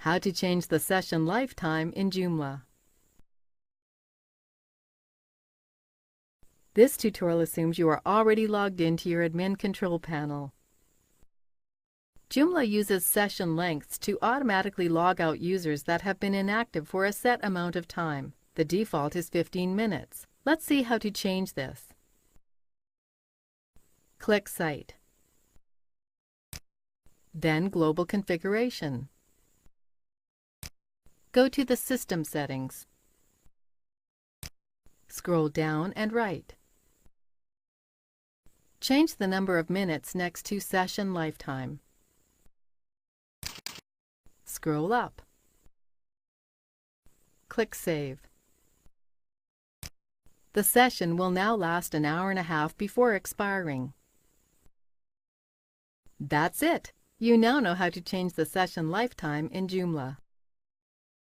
How to change the session lifetime in Joomla. This tutorial assumes you are already logged into your admin control panel. Joomla uses session lengths to automatically log out users that have been inactive for a set amount of time. The default is 15 minutes. Let's see how to change this. Click Site. Then Global Configuration. Go to the System settings. Scroll down and right. Change the number of minutes next to Session Lifetime. Scroll up. Click Save. The session will now last an hour and a half before expiring. That's it! You now know how to change the session lifetime in Joomla.